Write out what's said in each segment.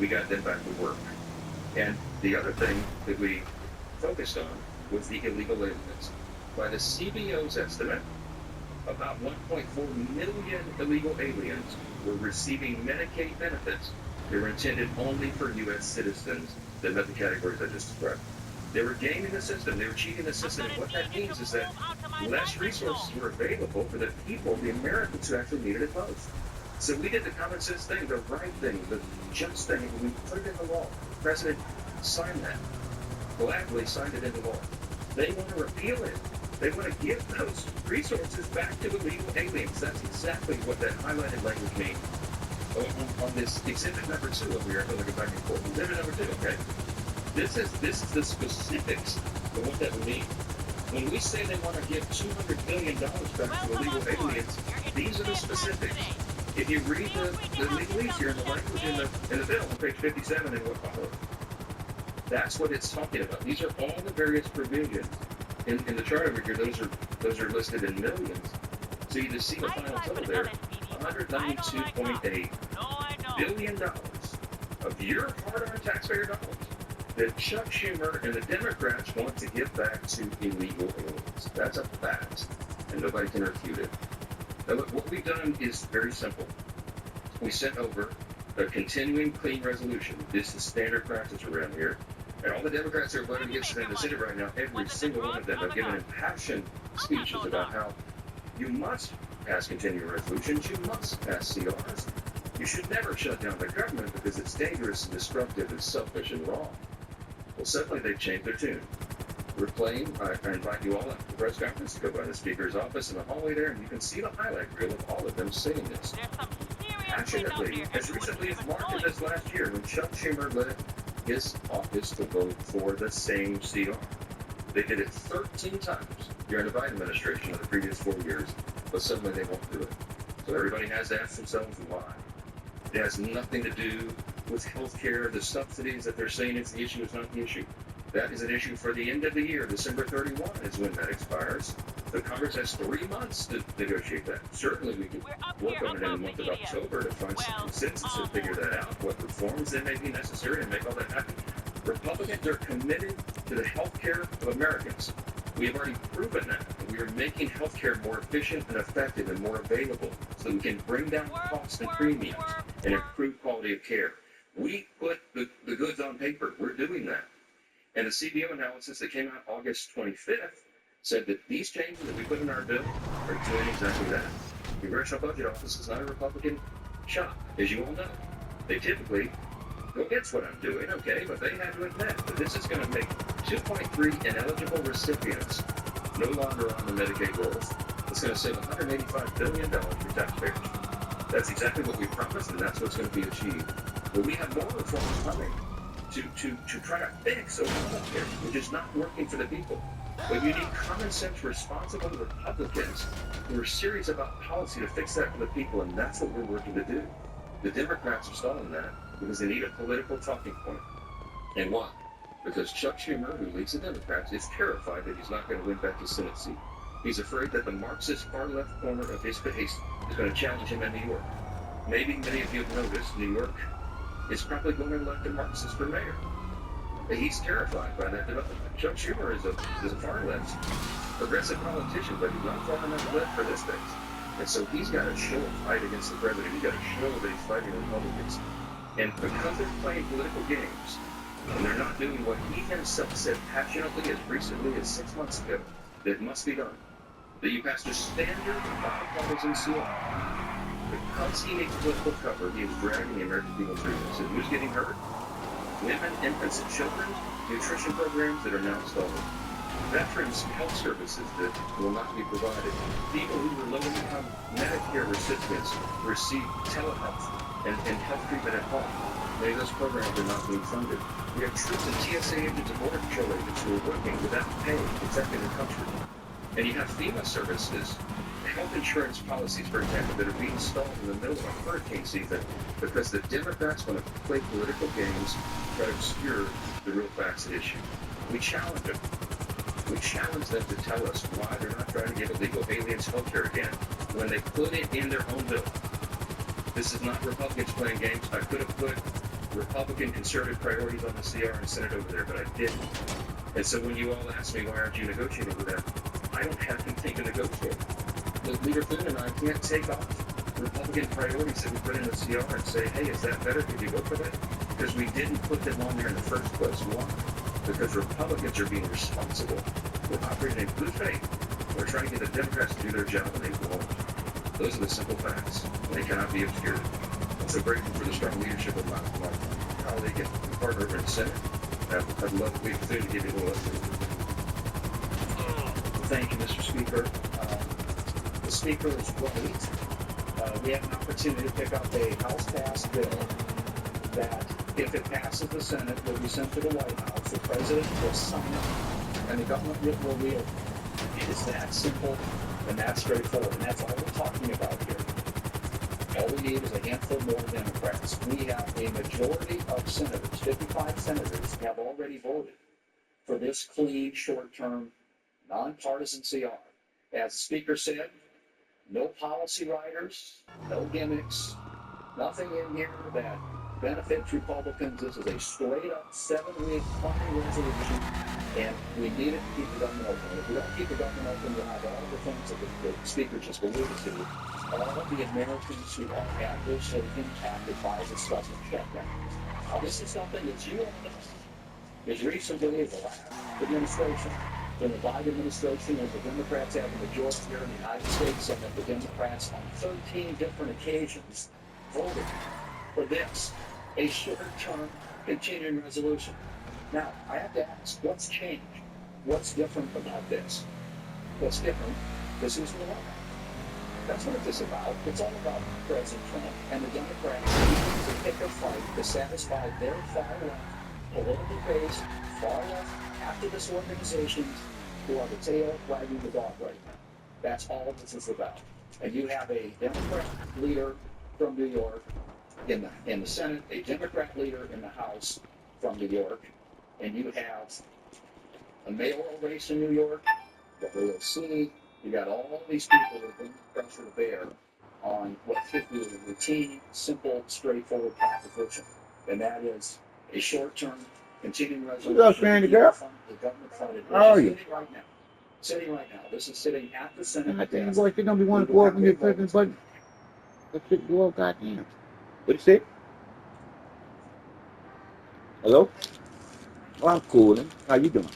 We got them back to work. And the other thing that we focused on was the illegal aliens. By the CBO's estimate, about 1.4 million illegal aliens were receiving Medicaid benefits that were intended only for U.S. citizens that met the categories I just described. They were gaming the system, they were cheating the system, and what that means is that less resources were available for the people, the Americans who actually needed it most. So we did the common sense thing, the right thing, the just thing, and we put it in the law. The president signed that, gladly signed it into law. They want to repeal it. They want to give those resources back to illegal aliens. That's exactly what that highlighted language means. On this exhibit number 2 over here, I'm going to go back and forth. Exhibit number 2, okay? This is the specifics of what that would mean. When we say they want to give $200 billion back to illegal aliens, these are the specifics. If you read the legalese here in the language in the bill on page 57 and what follows, that's what it's talking about. These are all the various provisions. In the chart over here, those are listed in millions. So you just see the final total there, $192.8 billion of your hard-earned taxpayer dollars that Chuck Schumer and the Democrats want to give back to illegal aliens. That's a fact, and nobody can refute it. Now, look, what we've done is very simple. We sent over a continuing clean resolution. This is standard practice around here. And all the Democrats that are voting against it in the Senate right now, every single one of them have given impassioned speeches about how you must pass continuing resolutions, you must pass CRs. You should never shut down the government because it's dangerous and disruptive and selfish and wrong. Well, suddenly they've changed their tune. We're playing, I invite you all at the press conference to go by the Speaker's office in the hallway there, and you can see the highlight reel of all of them saying this. Passionately, as recently as March of this last year, when Chuck Schumer led his office to vote for the same CR. They did it 13 times during the Biden administration of the previous 4 years, but suddenly they won't do it. So everybody has to ask themselves why. It has nothing to do with health care, the subsidies that they're saying it's the issue is not the issue. That is an issue for the end of the year. December 31 is when that expires. The Congress has 3 months to negotiate that. Certainly we could work on it in the month of October to find some consensus and figure that out, what reforms that may be necessary to make all that happen. Republicans are committed to the health care of Americans. We have already proven that. We are making health care more efficient and effective and more available so that we can bring down costs and premiums and improve quality of care. We put the goods on paper. We're doing that. And the CBO analysis that came out August 25th said that these changes that we put in our bill are doing exactly that. The Congressional Budget Office is not a Republican shop, as you all know. They typically go against what I'm doing, okay, but they had to admit that this is going to make 2.3 ineligible recipients no longer on the Medicaid rolls. It's going to save $185 billion for taxpayers. That's exactly what we promised, and that's what's going to be achieved. But we have more reforms coming to try to fix Obamacare, which is not working for the people. But you need common sense, responsible Republicans who are serious about policy to fix that for the people, and that's what we're working to do. The Democrats are stalling that because they need a political talking point. And why? Because Chuck Schumer, who leads the Democrats, is terrified that he's not going to win back his Senate seat. He's afraid that the Marxist far-left corner of his base is going to challenge him in New York. Maybe many of you have noticed New York is probably going to elect a Marxist for mayor. He's terrified by that development. Chuck Schumer is a far-left progressive politician, but he's not far enough left for this thing. And so he's got to show a fight against the president. He's got to show that he's fighting Republicans. And because they're playing political games, and they're not doing what he himself said passionately as recently as 6 months ago, that must be done. That you pass just standard bipartisan CR. Because he needs political cover, he is dragging the American people through this. And who's getting hurt? Women, infants, and children, nutrition programs that are now stalled. Veterans health services that will not be provided. People who are low-income Medicare recipients receive telehealth and health treatment at home. Many of those programs are not being funded. We have troops and TSA agents and Border Patrol agents who are working without pay protecting the country. And you have FEMA services, health insurance policies, for example, that are being stalled in the middle of a hurricane season because the Democrats want to play political games, try to obscure the real facts at issue. We challenge them. We challenge them to tell us why they're not trying to give illegal aliens health care again when they put it in their own bill. This is not Republicans playing games. I could have put Republican Republican conservative priorities on the CR and sent it over there, but I didn't. And so when you all ask me, why aren't you negotiating with them? I don't have anything to negotiate. Leader Flynn and I can't take off Republican priorities that we put in the CR and say, hey, is that better? Could you vote for that? Because we didn't put them on there in the first place. Why? Because Republicans are being responsible. We're operating in good faith. We're trying to get the Democrats to do their job, and they won't. Those are the simple facts. They cannot be obscured. I'm so grateful for the strong leadership of my colleague and partner in the Senate. I'd love to be able to give you a little update. Thank you, Mr. Speaker. The Speaker is right. We have an opportunity to pick up a House-passed bill that, if it passes the Senate, will be sent to the White House. The President will sign it, and the government will reopen. It is that simple and that straightforward, and that's all we're talking about here. All we need is a handful more Democrats. We have a majority of senators, 55 senators, have already voted for this clean, short-term, nonpartisan CR. As the Speaker said, no policy riders, no gimmicks, nothing in here that benefits Republicans. This is a straight-up 7-week funding resolution, and we need it to keep the government open. If we don't keep the government open, we'll have all the things that the Speaker just alluded to. All of the Americans who are adversely impacted by this government shutdown. Now, this is something that you all know. As recently as the last administration, when the Biden administration and the Democrats have the majority here in the United States, and that the Democrats on 13 different occasions voted for this, a short-term continuing resolution. Now, I have to ask, what's changed? What's different about this? What's different? This is the law. That's what it's about. It's all about President Trump and the Democrats needing to pick a fight to satisfy their far-left, politically based, far-left activist organizations who are the tail wagging the dog right now. That's all this is about. And you have a Democrat leader from New York in the Senate, a Democrat leader in the House from New York, and you have a mayoral race in New York, the AOC. You got all these people that are bringing pressure to bear on what should be a routine, simple, straightforward proposition, and that is a short-term continuing resolution. What's up, Sandy girl? The government funded. How are you? Sitting right now. This is sitting at the Senate. I think boy, you're gonna be one to go up when you're clicking the button. That shit go up, goddamn. What you say? Hello? Oh, I'm cool. Then. How you doing?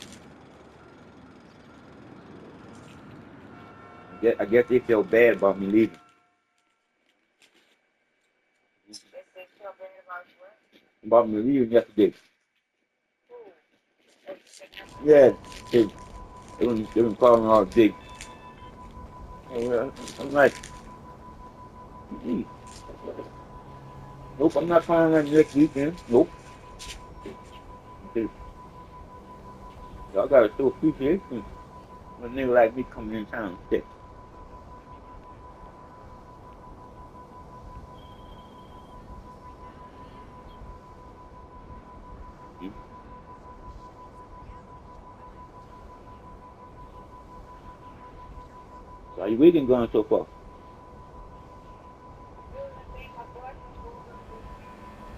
I guess they feel bad about me leaving. About me leaving yesterday. Yeah, they been calling all day. I'm like, nope, I'm not flying that next weekend. Nope. Y'all gotta show appreciation when a nigga like me coming in town. Shit. So how your weekend going so far?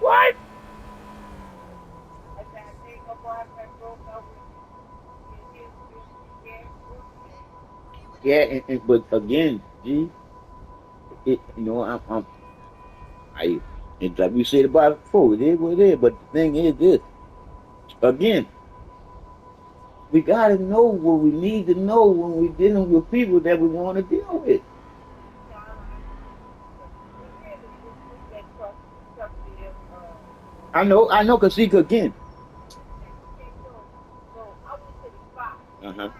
What? Yeah, but again, G, it's like we said about it before, it is what it is, but the thing is this, again, we gotta know what we need to know when we're dealing with people that we want to deal with. I know, cause see, again. Uh-huh.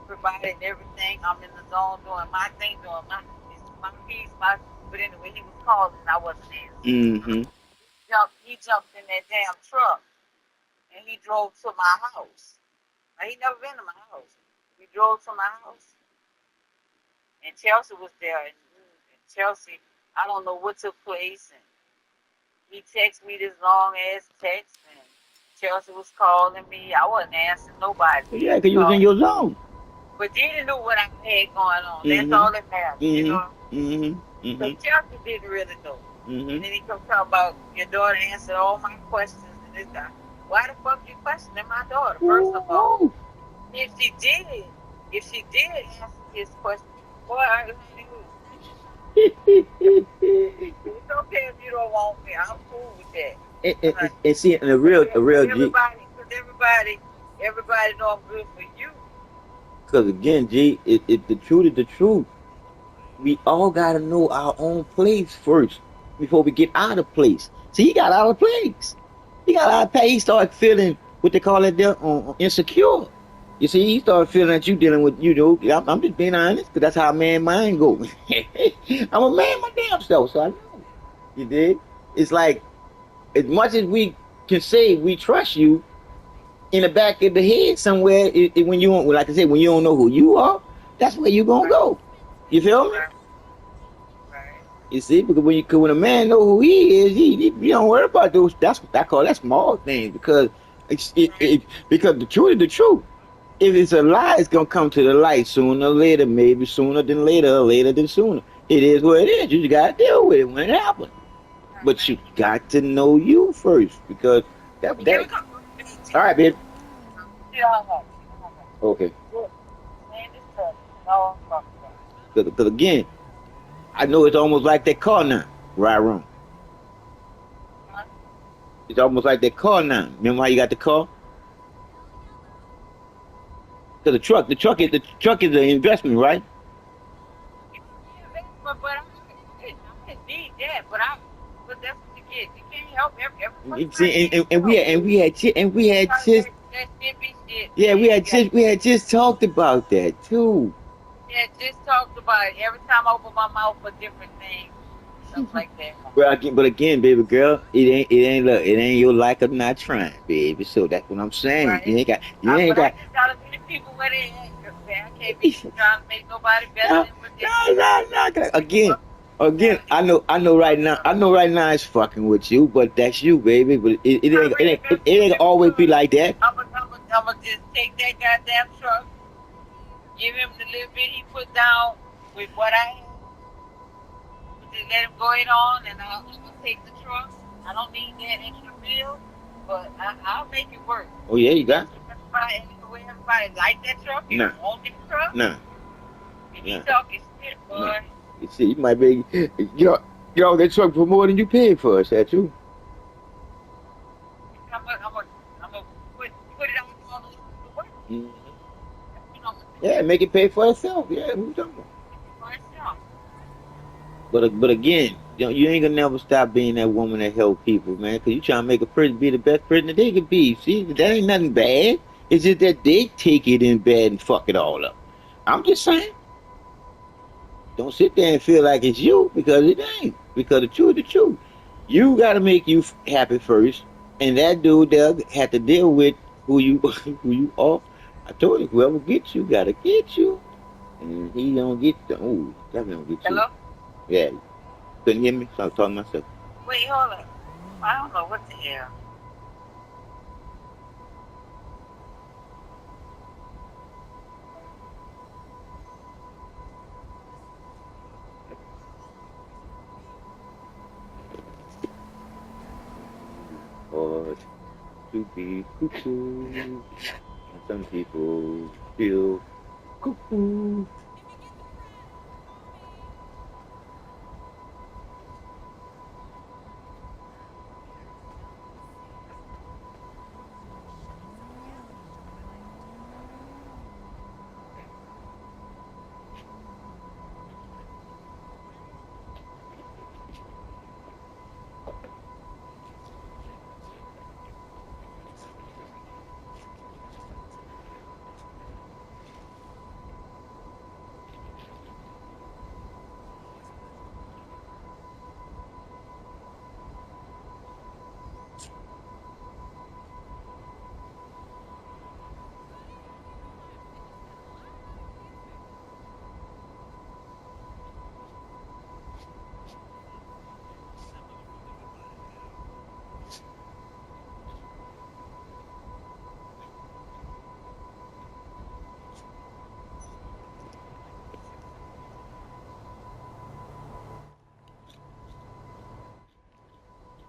Providing everything. I'm in the zone doing my thing, doing my piece, but anyway, he was calling and I wasn't answering. Mm-hmm. He jumped in that damn truck and he drove to my house. Now, he never been to my house. He drove to my house and Chelsea was there, and Chelsea, I don't know what took place, and he texted me this long ass text, and Chelsea was calling me. I wasn't answering nobody. Yeah, because you was in your zone. But they didn't know what I had going on. That's all that matters, you know. Mm-hmm. So Chelsea didn't really know. And Mm-hmm. then he come talk about your daughter answered all my questions and this guy. Why the fuck you questioning my daughter? First of all, Ooh. if she did answer his question, boy, I it's okay if you don't want me. I'm cool with that. And see, and a real G, Everybody know I'm good for you. because again, G, it the truth is the truth. We all gotta know our own place first before we get out of place. See, he got out of place. He got out of place. He started feeling what they call it there, insecure. You see, he started feeling that you dealing with, I'm just being honest, because that's how a man mind goes. I'm a man my damn self, so I know. You did. It's like, as much as we can say we trust you, in the back of the head somewhere, when you don't, like I said, when you don't know who you are, that's where you gonna Right, go. You feel me? right, right. You see, because when a man know who he is, he don't worry about those. That's what I call that small things, because Right. because the truth is the truth. If it's a lie, it's gonna come to the light sooner or later, maybe sooner than later, or later than sooner. It is what it is. You just gotta deal with it when it happens. But you got to know you first, because Here we that. go. All right, babe. Yeah, hung up. Okay. Look, man, this stuff. No, fuck that. Because again, I know it's almost like that car now. Right, wrong. Huh? It's almost like that car now. Remember how you got the car? Because the truck is an investment, right? I didn't need that, but that's what you get. You can't help every You person see, can't help. and we had just That shit be shit, yeah man. You got we had just talked about that too. yeah, just talked about it. Every time I open my mouth for different things, stuff like that. But again, baby girl, it ain't your lack of not trying, baby. So that's what I'm saying. Right? You ain't But I got. just gotta meet people where they at. Man, I can't be trying to make nobody better No, than what they no, is. no, no. Again, again, Gotta I know right now, it's fucking with you, but that's you, baby. But it ain't always be like that. I'm gonna just take that goddamn truck, give him the little bit he put down with what I have, just let him go it on, and I'm gonna take the truck. I don't need that extra bill, but I'll make it work. Oh yeah, you got Everybody like that truck, you nah, want that truck, nah, and he nah, talking shit, nah. boy. You see, you might be get off that truck for more than you paid for. Is that true? I'm gonna put it on the work. Mm-hmm. You know, Yeah, make it pay for itself. Yeah, who's talking about? for itself. But again, you ain't gonna never stop being that woman that help people, man. Cause you trying to make a person be the best person that they could be. See, that ain't nothing bad. It's just that they take it in bad and fuck it all up. I'm just saying, don't sit there and feel like it's you, because it ain't. Because the truth, the truth. You gotta make you happy first, and that dude there had to deal with who you who you are. I told you, whoever gets you, gotta get you, and he don't get the. Oh, definitely don't get you. Hello? Yeah, couldn't hear me, so I was talking to myself. Wait, hold up. I don't know what the hell. Or to be cuckoo, and some people feel cuckoo.